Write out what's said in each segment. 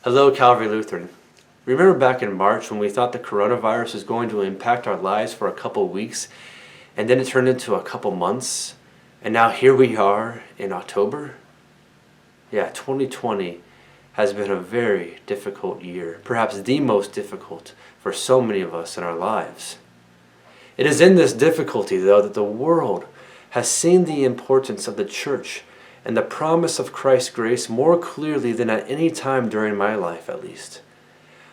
Hello, Calvary Lutheran. Remember back in March when we thought the coronavirus was going to impact our lives for a couple weeks, and then it turned into a couple months, and now here we are in October? Yeah, 2020 has been a very difficult year, perhaps the most difficult for so many of us in our lives. It is in this difficulty, though, that the world has seen the importance of the church and the promise of Christ's grace more clearly than at any time during my life, at least.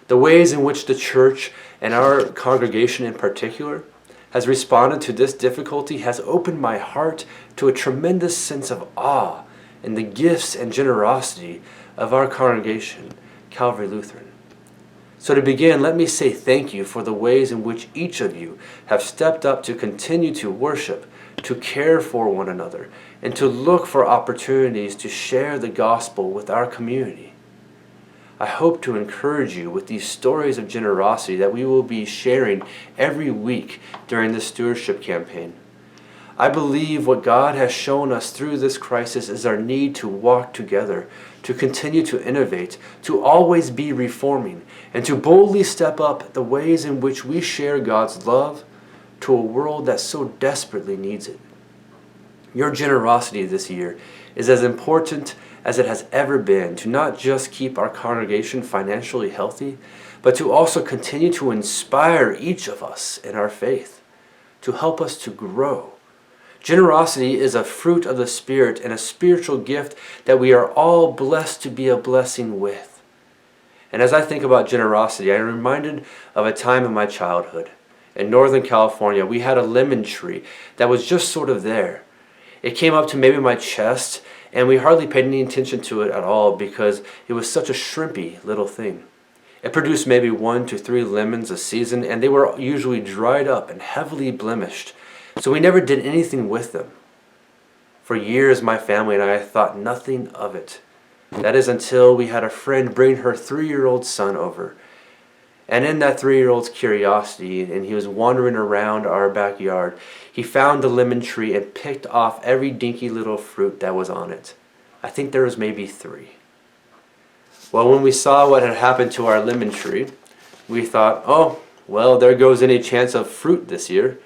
The ways in which the church, and our congregation in particular, has responded to this difficulty has opened my heart to a tremendous sense of awe in the gifts and generosity of our congregation, Calvary Lutheran. So to begin, let me say thank you for the ways in which each of you have stepped up to continue to worship, to care for one another, and to look for opportunities to share the gospel with our community. I hope to encourage you with these stories of generosity that we will be sharing every week during this stewardship campaign. I believe what God has shown us through this crisis is our need to walk together, to continue to innovate, to always be reforming, and to boldly step up the ways in which we share God's love to a world that so desperately needs it. Your generosity this year is as important as it has ever been to not just keep our congregation financially healthy, but to also continue to inspire each of us in our faith, to help us to grow. Generosity is a fruit of the Spirit and a spiritual gift that we are all blessed to be a blessing with. And as I think about generosity, I am reminded of a time in my childhood. In Northern California, we had a lemon tree that was just sort of there. It came up to maybe my chest, and we hardly paid any attention to it at all because it was such a shrimpy little thing. It produced maybe 1 to 3 lemons a season, and they were usually dried up and heavily blemished. So we never did anything with them. For years, my family and I thought nothing of it. That is until we had a friend bring her 3-year-old son over. And in that 3-year-old's curiosity, and he was wandering around our backyard, he found the lemon tree and picked off every dinky little fruit that was on it. I think there was maybe 3. Well, when we saw what had happened to our lemon tree, we thought, oh, well, there goes any chance of fruit this year.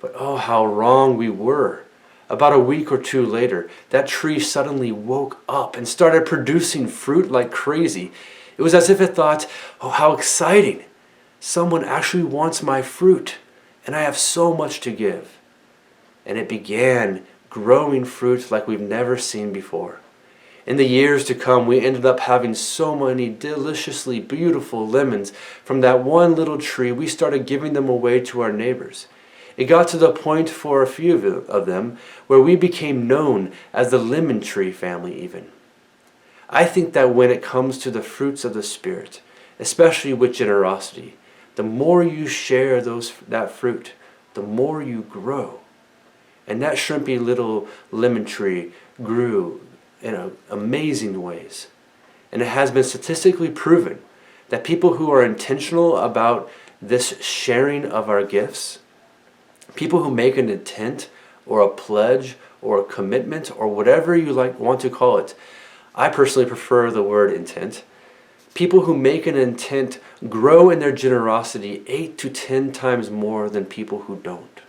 But oh, how wrong we were. About a week or 2 later, that tree suddenly woke up and started producing fruit like crazy. It was as if it thought, oh, how exciting. Someone actually wants my fruit, and I have so much to give. And it began growing fruit like we've never seen before. In the years to come, we ended up having so many deliciously beautiful lemons from that one little tree, we started giving them away to our neighbors. It got to the point for a few of them where we became known as the lemon tree family even. I think that when it comes to the fruits of the Spirit, especially with generosity, the more you share that fruit, the more you grow. And that shrimpy little lemon tree grew in amazing ways. And it has been statistically proven that people who are intentional about this sharing of our gifts, people who make an intent or a pledge or a commitment or whatever you want to call it, I personally prefer the word intent. People who make an intent grow in their generosity 8 to 10 times more than people who don't.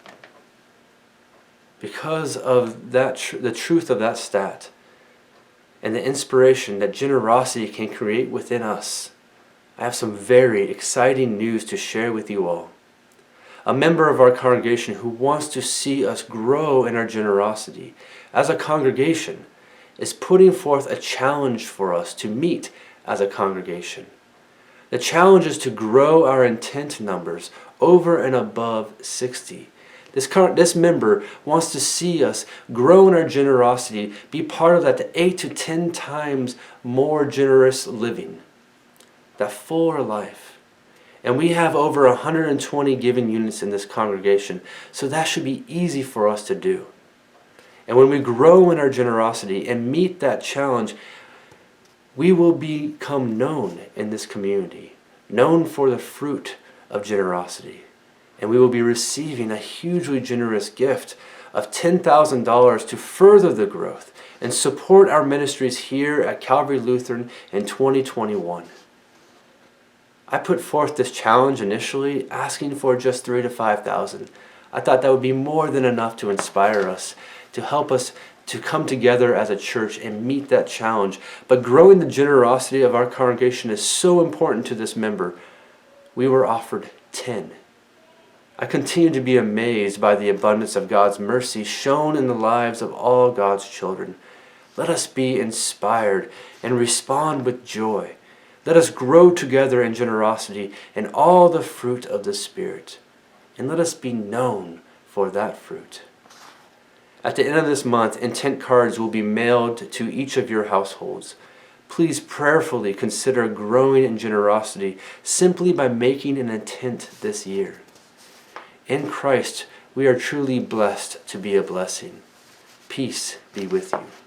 Because of that, the truth of that stat and the inspiration that generosity can create within us, I have some very exciting news to share with you all. A member of our congregation who wants to see us grow in our generosity as a congregation is putting forth a challenge for us to meet as a congregation. The challenge is to grow our intent numbers over and above 60. This member wants to see us grow in our generosity, be part of that 8 to 10 times more generous living, that fuller life. And we have over 120 giving units in this congregation, so that should be easy for us to do. And when we grow in our generosity and meet that challenge, we will become known in this community, known for the fruit of generosity. And we will be receiving a hugely generous gift of $10,000 to further the growth and support our ministries here at Calvary Lutheran in 2021. I put forth this challenge initially asking for just $3,000 to $5,000. I thought that would be more than enough to inspire us, to help us to come together as a church and meet that challenge. But growing the generosity of our congregation is so important to this member. We were offered 10. I continue to be amazed by the abundance of God's mercy shown in the lives of all God's children. Let us be inspired and respond with joy. Let us grow together in generosity and all the fruit of the Spirit. And let us be known for that fruit. At the end of this month, intent cards will be mailed to each of your households. Please prayerfully consider growing in generosity simply by making an intent this year. In Christ, we are truly blessed to be a blessing. Peace be with you.